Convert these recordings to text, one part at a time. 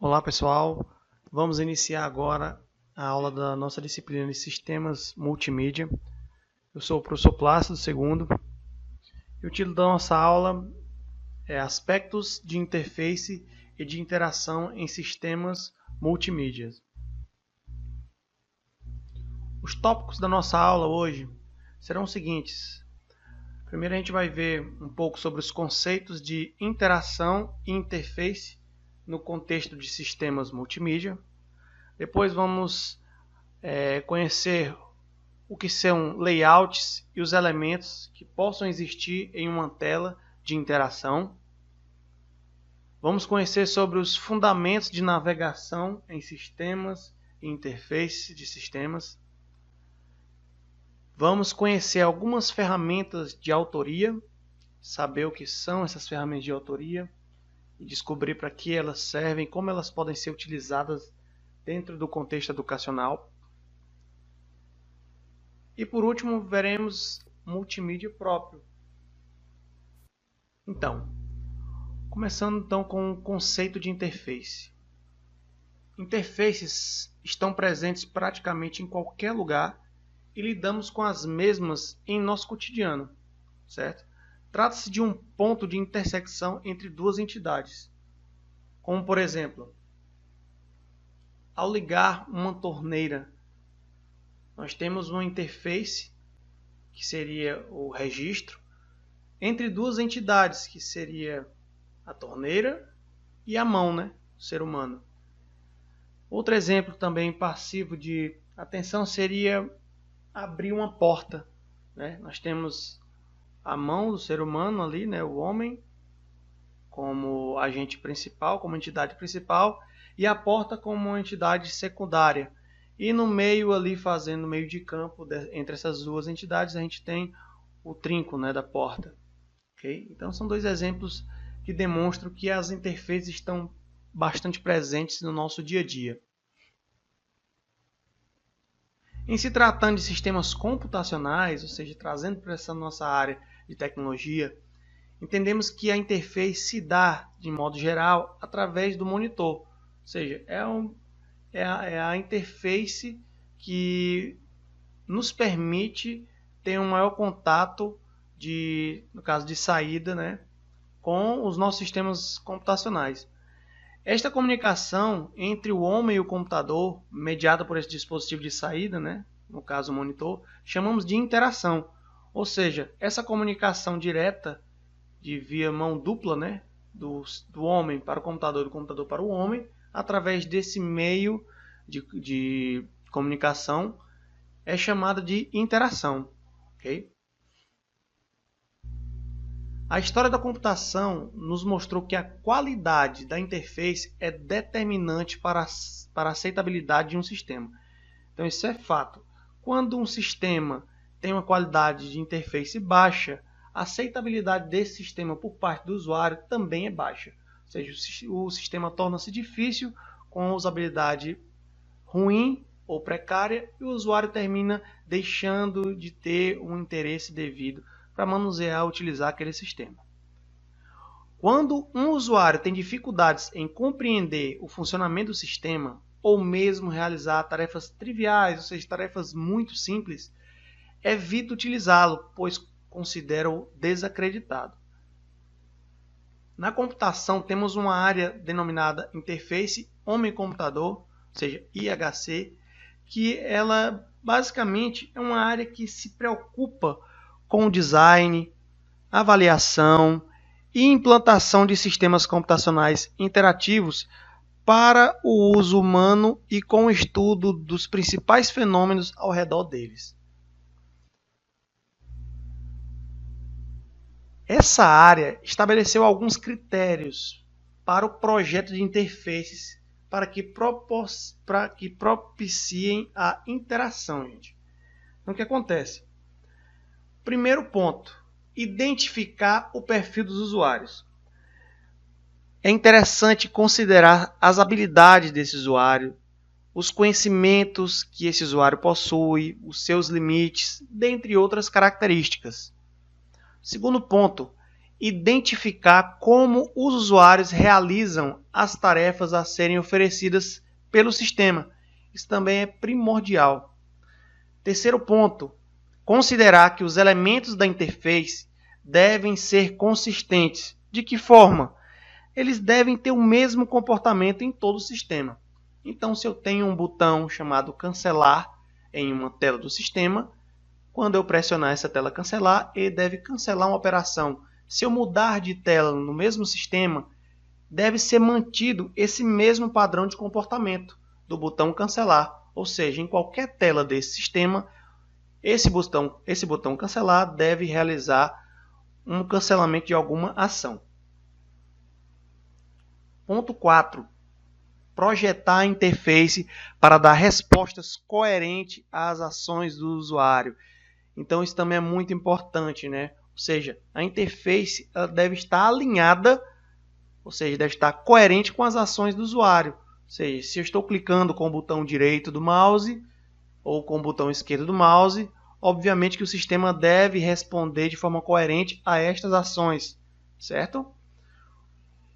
Olá pessoal, vamos iniciar agora a aula da nossa disciplina de Sistemas Multimídia. Eu sou o professor Plácido II e o título da nossa aula é Aspectos de Interface e de Interação em Sistemas Multimídia. Os tópicos da nossa aula hoje serão os seguintes. Primeiro a gente vai ver um pouco sobre os conceitos de interação e interface no contexto de sistemas multimídia. Depois vamos conhecer o que são layouts e os elementos que possam existir em uma tela de interação. Vamos conhecer sobre os fundamentos de navegação em sistemas e interface de sistemas. Vamos conhecer algumas ferramentas de autoria, saber o que são essas ferramentas de autoria e descobrir para que elas servem, como elas podem ser utilizadas dentro do contexto educacional. E por último, veremos multimídia próprio. Então, começando então com o conceito de interface. Interfaces estão presentes praticamente em qualquer lugar e lidamos com as mesmas em nosso cotidiano, certo? Trata-se de um ponto de intersecção entre duas entidades, como por exemplo, ao ligar uma torneira, nós temos uma interface, que seria o registro, entre duas entidades, que seria a torneira e a mão, o ser humano. Outro exemplo também passivo de atenção seria abrir uma porta. Nós temos a mão do ser humano ali, o homem, como agente principal, como entidade principal, e a porta como uma entidade secundária. E no meio ali, fazendo meio de campo entre essas duas entidades, a gente tem o trinco da porta. Okay? Então são dois exemplos que demonstram que as interfaces estão bastante presentes no nosso dia a dia. Em se tratando de sistemas computacionais, ou seja, trazendo para essa nossa área de tecnologia, entendemos que a interface se dá, de modo geral, através do monitor. Ou seja, é a interface que nos permite ter um maior contato, no caso de saída, com os nossos sistemas computacionais. Esta comunicação entre o homem e o computador, mediada por esse dispositivo de saída, no caso o monitor, chamamos de interação. Ou seja, essa comunicação direta via mão dupla, do homem para o computador, do computador para o homem, através desse meio de comunicação, é chamada de interação. Okay? A história da computação nos mostrou que a qualidade da interface é determinante para a aceitabilidade de um sistema. Então isso é fato. Quando um sistema tem uma qualidade de interface baixa, a aceitabilidade desse sistema por parte do usuário também é baixa. Ou seja, o sistema torna-se difícil, com usabilidade ruim ou precária, e o usuário termina deixando de ter um interesse devido para manusear e utilizar aquele sistema. Quando um usuário tem dificuldades em compreender o funcionamento do sistema, ou mesmo realizar tarefas triviais, ou seja, tarefas muito simples, evita utilizá-lo, pois considera-o desacreditado. Na computação, temos uma área denominada Interface Homem-Computador, ou seja, IHC, que ela basicamente é uma área que se preocupa com o design, avaliação e implantação de sistemas computacionais interativos para o uso humano e com o estudo dos principais fenômenos ao redor deles. Essa área estabeleceu alguns critérios para o projeto de interfaces para que propiciem a interação. Então, o que acontece? Primeiro ponto, identificar o perfil dos usuários. É interessante considerar as habilidades desse usuário, os conhecimentos que esse usuário possui, os seus limites, dentre outras características. Segundo ponto, identificar como os usuários realizam as tarefas a serem oferecidas pelo sistema. Isso também é primordial. Terceiro ponto, considerar que os elementos da interface devem ser consistentes. De que forma? Eles devem ter o mesmo comportamento em todo o sistema. Então, se eu tenho um botão chamado cancelar em uma tela do sistema, quando eu pressionar essa tela cancelar, ele deve cancelar uma operação. Se eu mudar de tela no mesmo sistema, deve ser mantido esse mesmo padrão de comportamento do botão cancelar. Ou seja, em qualquer tela desse sistema, esse botão cancelar deve realizar um cancelamento de alguma ação. Ponto 4. Projetar a interface para dar respostas coerentes às ações do usuário. Então isso também é muito importante, né? Ou seja, a interface ela deve estar alinhada, ou seja, deve estar coerente com as ações do usuário. Ou seja, se eu estou clicando com o botão direito do mouse ou com o botão esquerdo do mouse, obviamente que o sistema deve responder de forma coerente a estas ações, certo?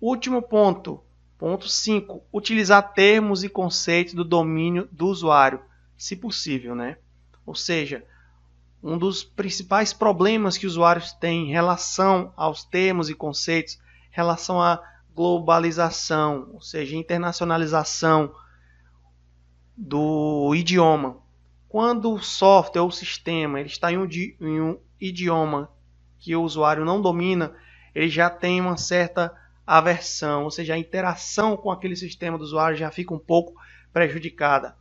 Último ponto, ponto 5, utilizar termos e conceitos do domínio do usuário, se possível, né? Ou seja, um dos principais problemas que os usuários têm em relação aos termos e conceitos, em relação à globalização, ou seja, internacionalização do idioma. Quando o software ou o sistema ele está em um idioma que o usuário não domina, ele já tem uma certa aversão, ou seja, a interação com aquele sistema do usuário já fica um pouco prejudicada.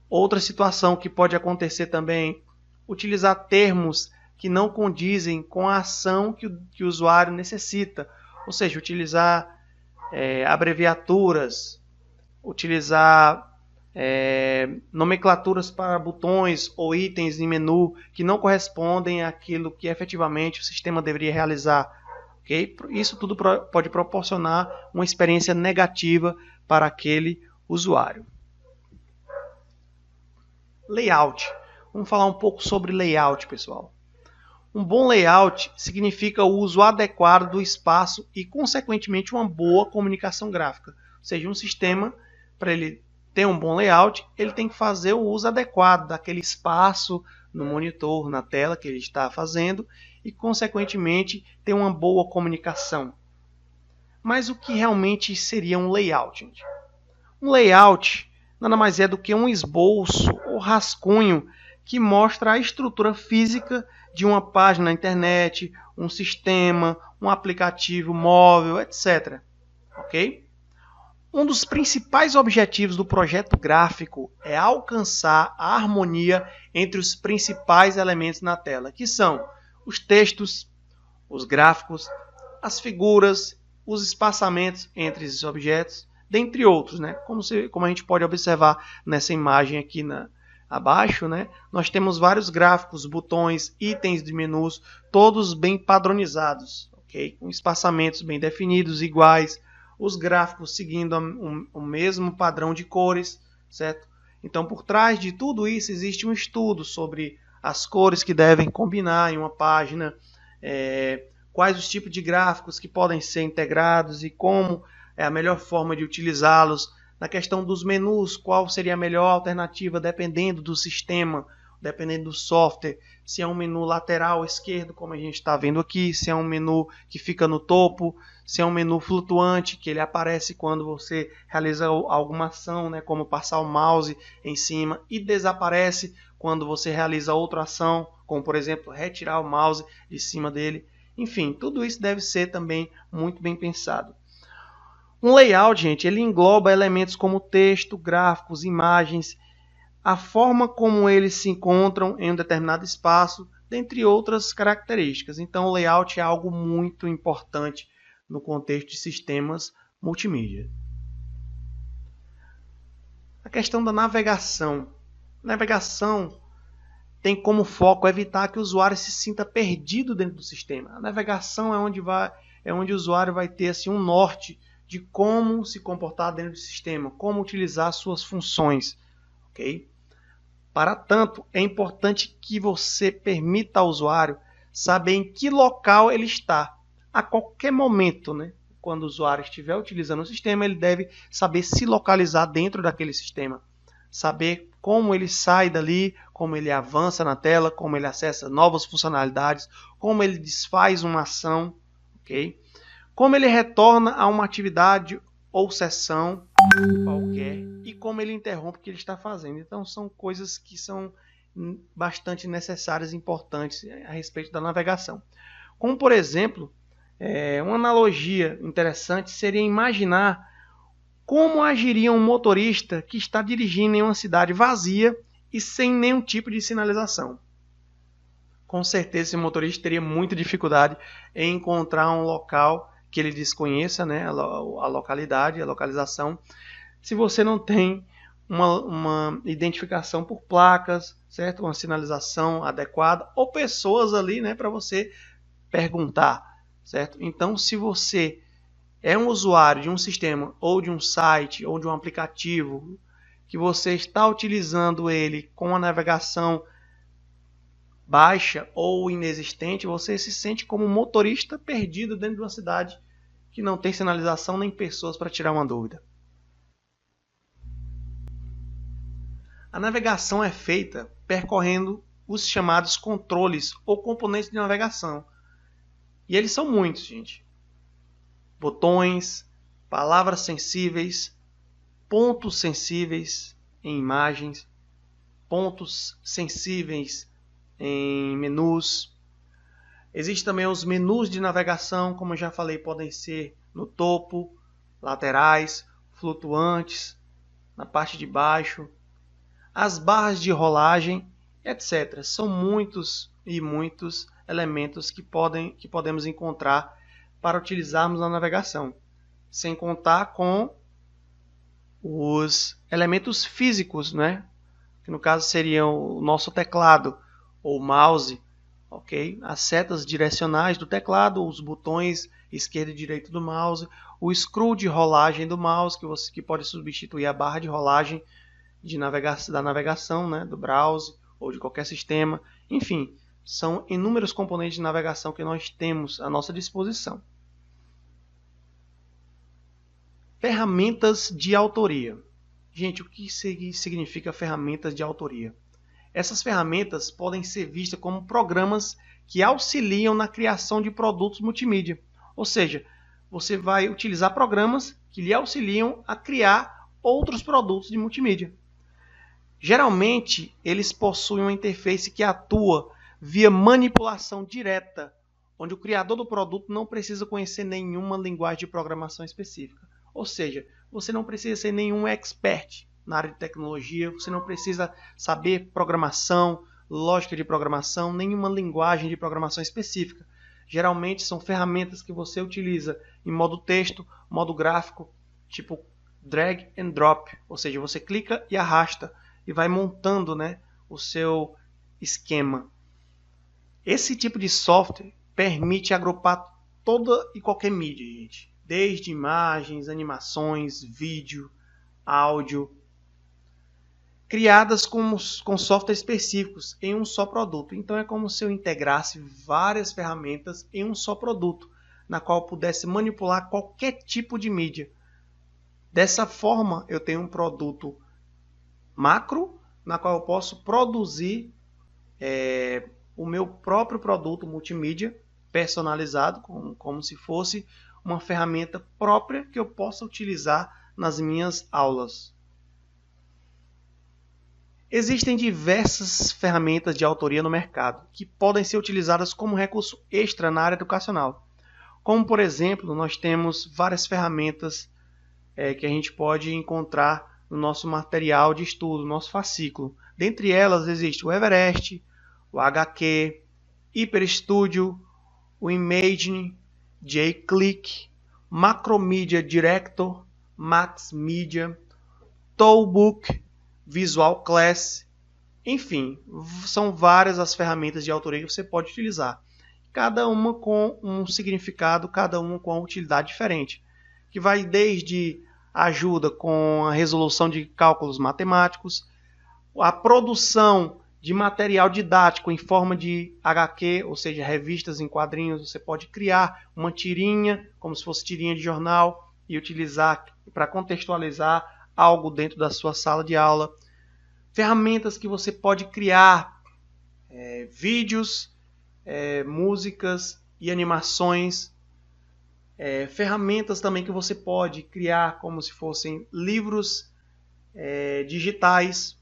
Outra situação que pode acontecer também, utilizar termos que não condizem com a ação que o usuário necessita, ou seja, utilizar abreviaturas, utilizar nomenclaturas para botões ou itens em menu que não correspondem àquilo que efetivamente o sistema deveria realizar. Okay? Isso tudo pode proporcionar uma experiência negativa para aquele usuário. Layout. Vamos falar um pouco sobre layout, pessoal. Um bom layout significa o uso adequado do espaço e, consequentemente, uma boa comunicação gráfica. Ou seja, um sistema, para ele ter um bom layout, ele tem que fazer o uso adequado daquele espaço no monitor, na tela que ele está fazendo e, consequentemente, ter uma boa comunicação. Mas o que realmente seria um layout, gente? Um layout nada mais é do que um esboço ou rascunho que mostra a estrutura física de uma página na internet, um sistema, um aplicativo móvel, etc. Ok? Um dos principais objetivos do projeto gráfico é alcançar a harmonia entre os principais elementos na tela, que são os textos, os gráficos, as figuras, os espaçamentos entre esses objetos, dentre outros, né? Como a gente pode observar nessa imagem aqui abaixo, né? Nós temos vários gráficos, botões, itens de menus, todos bem padronizados, ok? Com espaçamentos bem definidos, iguais, os gráficos seguindo o mesmo padrão de cores, certo? Então, por trás de tudo isso existe um estudo sobre as cores que devem combinar em uma página, quais os tipos de gráficos que podem ser integrados e como é a melhor forma de utilizá-los. Na questão dos menus, qual seria a melhor alternativa dependendo do sistema, dependendo do software, se é um menu lateral esquerdo, como a gente está vendo aqui, se é um menu que fica no topo, se é um menu flutuante, que ele aparece quando você realiza alguma ação, né, como passar o mouse em cima, e desaparece quando você realiza outra ação, como por exemplo, retirar o mouse de cima dele. Enfim, tudo isso deve ser também muito bem pensado. Um layout, gente, ele engloba elementos como texto, gráficos, imagens, a forma como eles se encontram em um determinado espaço, dentre outras características. Então, o layout é algo muito importante no contexto de sistemas multimídia. A questão da navegação. A navegação tem como foco evitar que o usuário se sinta perdido dentro do sistema. A navegação é onde o usuário vai ter assim, um norte de como se comportar dentro do sistema, como utilizar suas funções. Okay? Para tanto, é importante que você permita ao usuário saber em que local ele está a qualquer momento, né? Quando o usuário estiver utilizando o sistema, ele deve saber se localizar dentro daquele sistema, saber como ele sai dali, como ele avança na tela, como ele acessa novas funcionalidades, como ele desfaz uma ação, ok? Como ele retorna a uma atividade ou sessão qualquer e como ele interrompe o que ele está fazendo. Então são coisas que são bastante necessárias e importantes a respeito da navegação. Como por exemplo, uma analogia interessante seria imaginar como agiria um motorista que está dirigindo em uma cidade vazia e sem nenhum tipo de sinalização. Com certeza esse motorista teria muita dificuldade em encontrar um local que ele desconheça, né, a localidade, a localização, se você não tem uma identificação por placas, certo? Uma sinalização adequada ou pessoas ali, né, para você perguntar, certo? Então, se você é um usuário de um sistema ou de um site ou de um aplicativo que você está utilizando ele com a navegação baixa ou inexistente, você se sente como um motorista perdido dentro de uma cidade que não tem sinalização nem pessoas para tirar uma dúvida. A navegação é feita percorrendo os chamados controles ou componentes de navegação. E eles são muitos, gente. Botões, palavras sensíveis, pontos sensíveis em imagens, pontos sensíveis em menus. Existem também os menus de navegação, como eu já falei, podem ser no topo, laterais, flutuantes, na parte de baixo, as barras de rolagem, etc. São muitos e muitos elementos que podemos encontrar para utilizarmos na navegação, sem contar com os elementos físicos, né? Que no caso seriam o nosso teclado ou mouse, ok? As setas direcionais do teclado, os botões esquerdo e direito do mouse, o scroll de rolagem do mouse, que pode substituir a barra de rolagem da navegação, né? Do browser ou de qualquer sistema. Enfim, são inúmeros componentes de navegação que nós temos à nossa disposição. Ferramentas de autoria. Gente, o que significa ferramentas de autoria? Essas ferramentas podem ser vistas como programas que auxiliam na criação de produtos multimídia. Ou seja, você vai utilizar programas que lhe auxiliam a criar outros produtos de multimídia. Geralmente, eles possuem uma interface que atua via manipulação direta, onde o criador do produto não precisa conhecer nenhuma linguagem de programação específica. Ou seja, você não precisa ser nenhum expert na área de tecnologia, você não precisa saber programação, lógica de programação, nenhuma linguagem de programação específica. Geralmente são ferramentas que você utiliza em modo texto, modo gráfico, tipo drag and drop, ou seja, você clica e arrasta e vai montando, né, o seu esquema. Esse tipo de software permite agrupar toda e qualquer mídia, gente. Desde imagens, animações, vídeo, áudio, criadas com softwares específicos em um só produto. Então é como se eu integrasse várias ferramentas em um só produto, na qual eu pudesse manipular qualquer tipo de mídia. Dessa forma, eu tenho um produto macro, na qual eu posso produzir o meu próprio produto multimídia personalizado, como se fosse uma ferramenta própria que eu possa utilizar nas minhas aulas. Existem diversas ferramentas de autoria no mercado que podem ser utilizadas como recurso extra na área educacional. Como, por exemplo, nós temos várias ferramentas que a gente pode encontrar no nosso material de estudo, no nosso fascículo. Dentre elas existe o Everest, o HQ, HyperStudio, o Imagine, J-Click, Macromedia Director, MaxMedia, Toolbook, Visual Class, enfim, são várias as ferramentas de autoria que você pode utilizar. Cada uma com um significado, cada uma com uma utilidade diferente, que vai desde ajuda com a resolução de cálculos matemáticos, a produção de material didático em forma de HQ, ou seja, revistas em quadrinhos. Você pode criar uma tirinha, como se fosse tirinha de jornal, e utilizar para contextualizar algo dentro da sua sala de aula. Ferramentas que você pode criar vídeos, músicas e animações. Ferramentas também que você pode criar como se fossem livros digitais.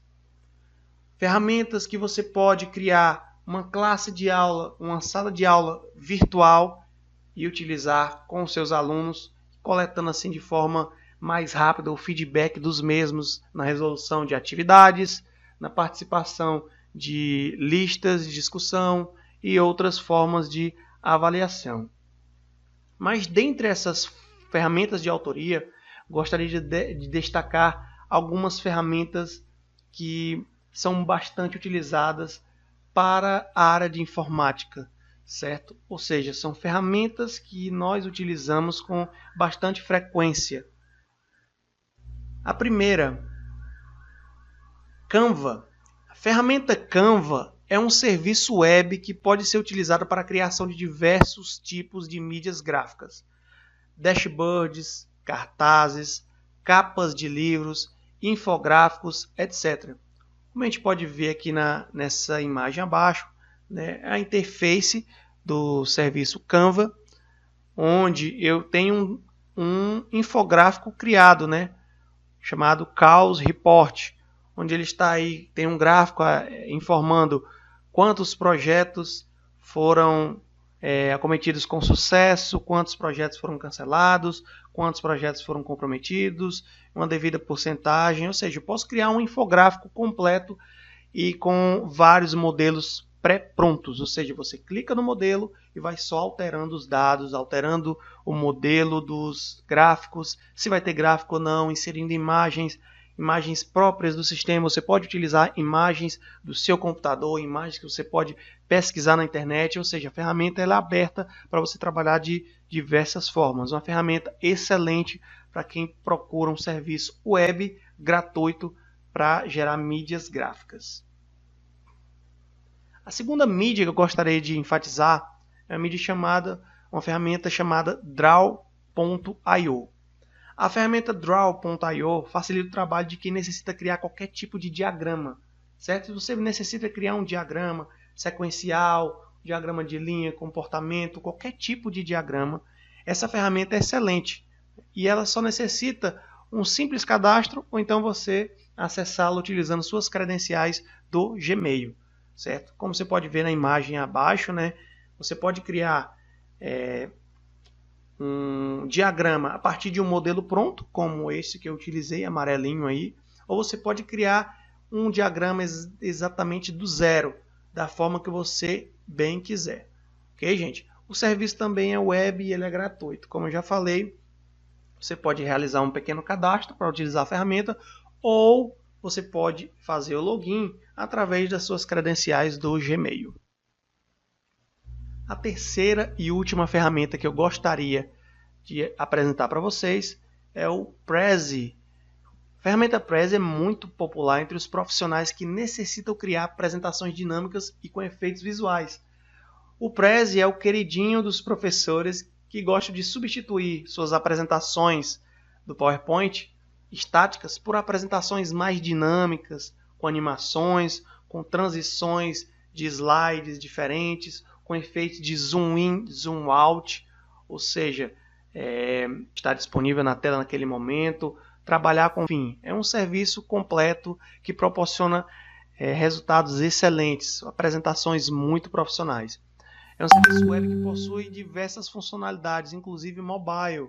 Ferramentas que você pode criar uma classe de aula, uma sala de aula virtual e utilizar com os seus alunos, coletando assim de forma mais rápida o feedback dos mesmos na resolução de atividades, na participação de listas de discussão e outras formas de avaliação. Mas dentre essas ferramentas de autoria, gostaria de destacar algumas ferramentas que são bastante utilizadas para a área de informática, certo? Ou seja, são ferramentas que nós utilizamos com bastante frequência. A primeira, Canva. A ferramenta Canva é um serviço web que pode ser utilizado para a criação de diversos tipos de mídias gráficas, dashboards, cartazes, capas de livros, infográficos, etc. Como a gente pode ver aqui nessa imagem abaixo, né, a interface do serviço Canva, onde eu tenho um infográfico criado, né, chamado Chaos Report, onde ele está aí, tem um gráfico informando quantos projetos foram acometidos com sucesso, quantos projetos foram cancelados, quantos projetos foram comprometidos, uma devida porcentagem, ou seja, eu posso criar um infográfico completo e com vários modelos pré-prontos, ou seja, você clica no modelo e vai só alterando os dados, alterando o modelo dos gráficos, se vai ter gráfico ou não, inserindo imagens próprias do sistema. Você pode utilizar imagens do seu computador, imagens que você pode pesquisar na internet, ou seja, a ferramenta ela é aberta para você trabalhar de diversas formas. Uma ferramenta excelente para quem procura um serviço web gratuito para gerar mídias gráficas. A segunda mídia que eu gostaria de enfatizar é uma ferramenta chamada Draw.io. A ferramenta Draw.io facilita o trabalho de quem necessita criar qualquer tipo de diagrama, certo? Se você necessita criar um diagrama sequencial, diagrama de linha, comportamento, qualquer tipo de diagrama, essa ferramenta é excelente e ela só necessita um simples cadastro ou então você acessá-la utilizando suas credenciais do Gmail, certo? Como você pode ver na imagem abaixo, né? Você pode criar um diagrama a partir de um modelo pronto, como esse que eu utilizei, amarelinho aí, ou você pode criar um diagrama exatamente do zero, da forma que você bem quiser. Ok, gente? O serviço também é web e ele é gratuito. Como eu já falei, você pode realizar um pequeno cadastro para utilizar a ferramenta, ou você pode fazer o login através das suas credenciais do Gmail. A terceira e última ferramenta que eu gostaria de apresentar para vocês é o Prezi. A ferramenta Prezi é muito popular entre os profissionais que necessitam criar apresentações dinâmicas e com efeitos visuais. O Prezi é o queridinho dos professores que gostam de substituir suas apresentações do PowerPoint estáticas por apresentações mais dinâmicas, com animações, com transições de slides diferentes, com efeitos de zoom in, zoom out, ou seja, está disponível na tela naquele momento, trabalhar com, enfim, é um serviço completo que proporciona resultados excelentes, apresentações muito profissionais. É um serviço web que possui diversas funcionalidades, inclusive mobile.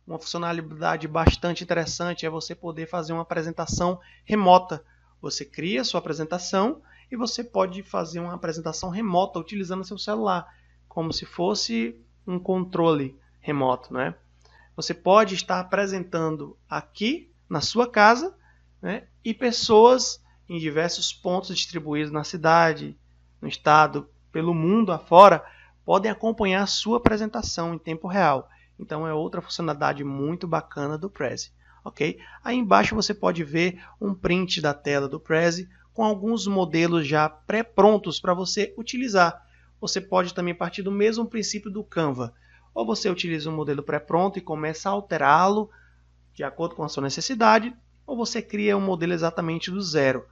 Uma funcionalidade bastante interessante é você poder fazer uma apresentação remota. Você cria sua apresentação e você pode fazer uma apresentação remota utilizando seu celular, como se fosse um controle remoto, né? Você pode estar apresentando aqui na sua casa, né? E pessoas em diversos pontos distribuídos na cidade, no estado, pelo mundo afora, podem acompanhar a sua apresentação em tempo real. Então é outra funcionalidade muito bacana do Prezi. Okay? Aí embaixo você pode ver um print da tela do Prezi com alguns modelos já pré-prontos para você utilizar. Você pode também partir do mesmo princípio do Canva. Ou você utiliza um modelo pré-pronto e começa a alterá-lo de acordo com a sua necessidade, ou você cria um modelo exatamente do zero.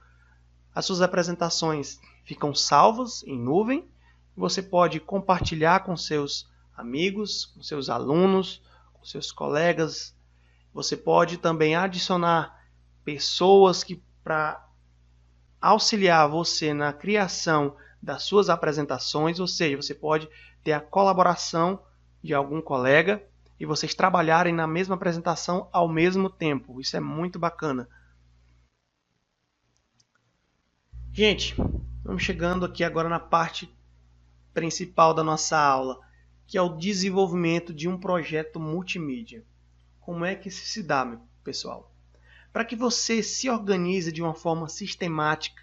As suas apresentações ficam salvas em nuvem. Você pode compartilhar com seus amigos, com seus alunos, com seus colegas. Você pode também adicionar pessoas para auxiliar você na criação das suas apresentações, ou seja, você pode ter a colaboração de algum colega e vocês trabalharem na mesma apresentação ao mesmo tempo. Isso é muito bacana. Gente, vamos chegando aqui agora na parte principal da nossa aula, que é o desenvolvimento de um projeto multimídia. Como é que isso se dá, meu pessoal? Para que você se organize de uma forma sistemática,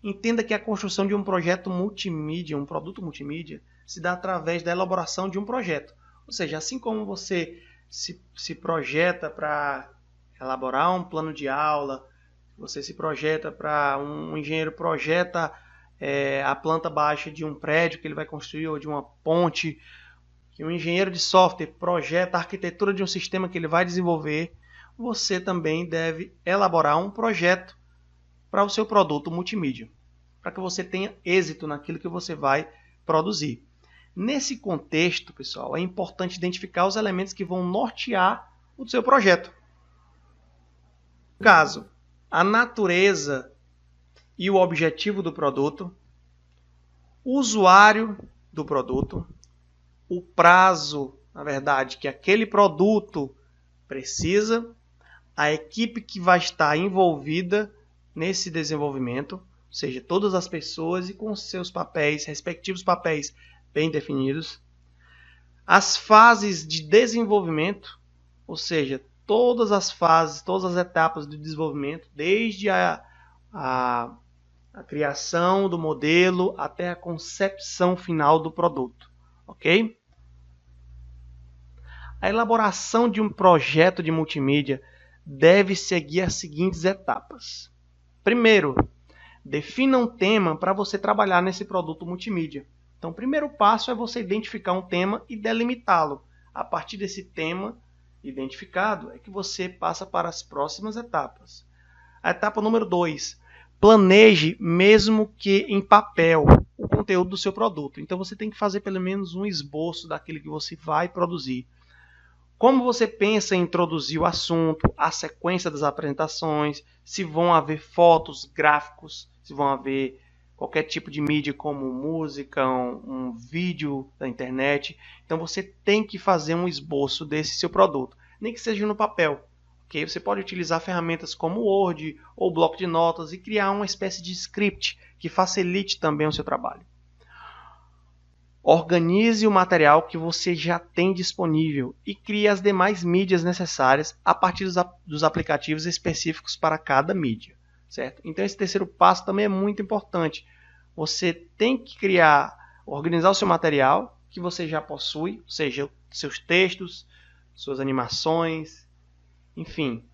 entenda que a construção de um projeto multimídia, um produto multimídia, se dá através da elaboração de um projeto. Ou seja, assim como você se projeta para elaborar um plano de aula, você se projeta para um engenheiro projeta a planta baixa de um prédio que ele vai construir ou de uma ponte, que um engenheiro de software projeta a arquitetura de um sistema que ele vai desenvolver, você também deve elaborar um projeto para o seu produto multimídia, para que você tenha êxito naquilo que você vai produzir. Nesse contexto, pessoal, é importante identificar os elementos que vão nortear o seu projeto. No caso, a natureza e o objetivo do produto, o usuário do produto, o prazo, na verdade, que aquele produto precisa, a equipe que vai estar envolvida nesse desenvolvimento, ou seja, todas as pessoas e com seus papéis, respectivos papéis bem definidos, as fases de desenvolvimento, ou seja, todas as fases, todas as etapas do desenvolvimento, desde a criação do modelo até a concepção final do produto, ok? A elaboração de um projeto de multimídia deve seguir as seguintes etapas. Primeiro, defina um tema para você trabalhar nesse produto multimídia. Então, o primeiro passo é você identificar um tema e delimitá-lo. A partir desse tema identificado é que você passa para as próximas etapas. A etapa número 2, planeje, mesmo que em papel, o conteúdo do seu produto. Então, você tem que fazer pelo menos um esboço daquilo que você vai produzir. Como você pensa em introduzir o assunto, a sequência das apresentações, se vão haver fotos, gráficos, se vão haver qualquer tipo de mídia como música, um vídeo da internet. Então você tem que fazer um esboço desse seu produto, nem que seja no papel. Okay? Você pode utilizar ferramentas como o Word ou bloco de notas e criar uma espécie de script que facilite também o seu trabalho. Organize o material que você já tem disponível e crie as demais mídias necessárias a partir dos aplicativos específicos para cada mídia, certo? Então esse terceiro passo também é muito importante. Você tem que organizar o seu material que você já possui, ou seja, seus textos, suas animações, enfim,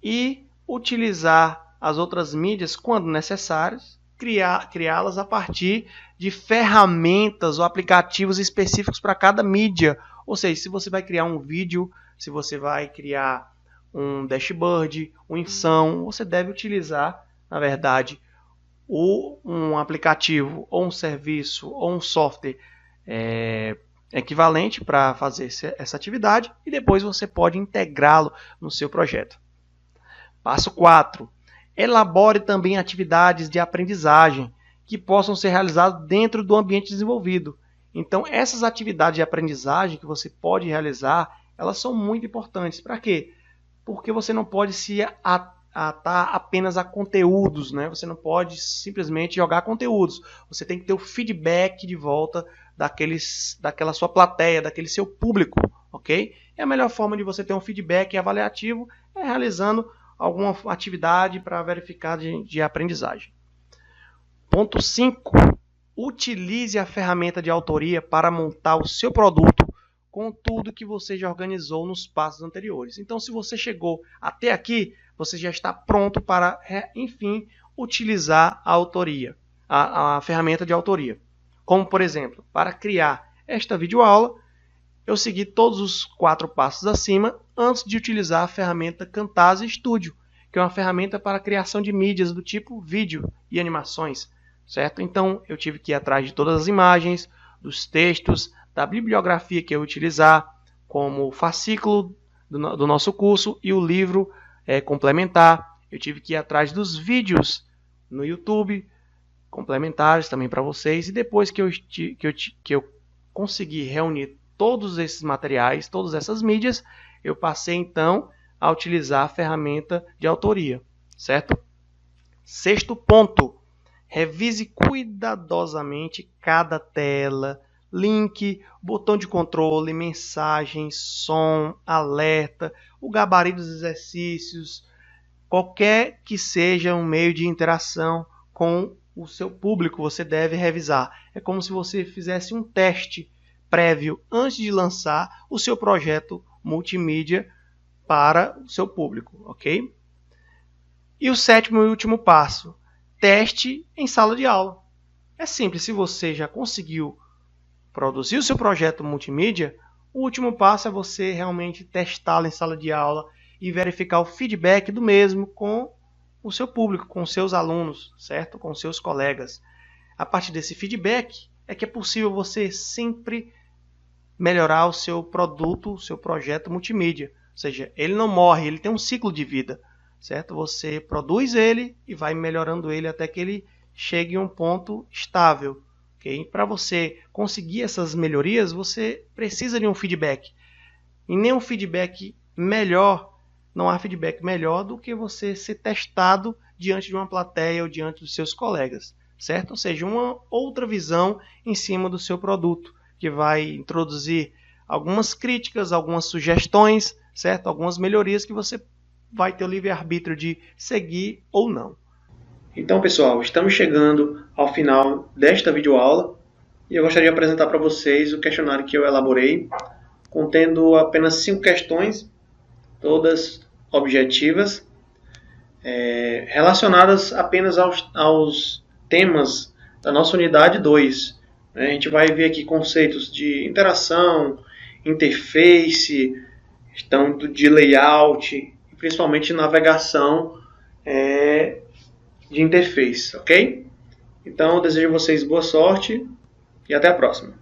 e utilizar as outras mídias quando necessárias, criá-las a partir de ferramentas ou aplicativos específicos para cada mídia. Ou seja, se você vai criar um vídeo, se você vai criar um dashboard, uma impressão, você deve utilizar, na verdade, um aplicativo ou um serviço ou um software equivalente para fazer essa atividade e depois você pode integrá-lo no seu projeto. Passo 4. Elabore também atividades de aprendizagem que possam ser realizadas dentro do ambiente desenvolvido. Então, essas atividades de aprendizagem que você pode realizar, elas são muito importantes. Para quê? Porque você não pode se atar apenas a conteúdos, né? Você não pode simplesmente jogar conteúdos. Você tem que ter o feedback de volta daquela sua plateia, daquele seu público, ok? E a melhor forma de você ter um feedback avaliativo é realizando alguma atividade para verificar de aprendizagem. Ponto 5. Utilize a ferramenta de autoria para montar o seu produto com tudo que você já organizou nos passos anteriores. Então, se você chegou até aqui, você já está pronto para, enfim, utilizar a autoria, a ferramenta de autoria. Como, por exemplo, para criar esta videoaula, eu segui todos os 4 passos acima antes de utilizar a ferramenta Camtasia Studio, que é uma ferramenta para a criação de mídias do tipo vídeo e animações, certo? Então, eu tive que ir atrás de todas as imagens, dos textos, da bibliografia que eu utilizar, como o fascículo do nosso curso e o livro complementar. Eu tive que ir atrás dos vídeos no YouTube, complementares também para vocês. E depois que eu consegui reunir todos esses materiais, todas essas mídias, eu passei então a utilizar a ferramenta de autoria, certo? 6º ponto, revise cuidadosamente cada tela, link, botão de controle, mensagens, som, alerta, o gabarito dos exercícios, qualquer que seja um meio de interação com o seu público, você deve revisar. É como se você fizesse um teste prévio antes de lançar o seu projeto multimídia para o seu público, ok? E o 7º e último passo, teste em sala de aula. É simples, se você já conseguiu produzir o seu projeto multimídia, o último passo é você realmente testá-lo em sala de aula e verificar o feedback do mesmo com o seu público, com os seus alunos, certo? Com os seus colegas. A partir desse feedback é que é possível você sempre melhorar o seu produto, o seu projeto multimídia. Ou seja, ele não morre, ele tem um ciclo de vida, certo? Você produz ele e vai melhorando ele até que ele chegue em um ponto estável. Okay? Para você conseguir essas melhorias, você precisa de um feedback. E nenhum feedback melhor, não há feedback melhor do que você ser testado diante de uma plateia ou diante dos seus colegas, certo? Ou seja, uma outra visão em cima do seu produto, que vai introduzir algumas críticas, algumas sugestões, certo? Algumas melhorias que você vai ter o livre-arbítrio de seguir ou não. Então, pessoal, estamos chegando ao final desta videoaula e eu gostaria de apresentar para vocês o questionário que eu elaborei, contendo apenas 5 questões, todas objetivas, relacionadas apenas aos temas da nossa unidade 2. A gente vai ver aqui conceitos de interação, interface, questão de layout e principalmente navegação de interface, ok? Então, eu desejo a vocês boa sorte e até a próxima.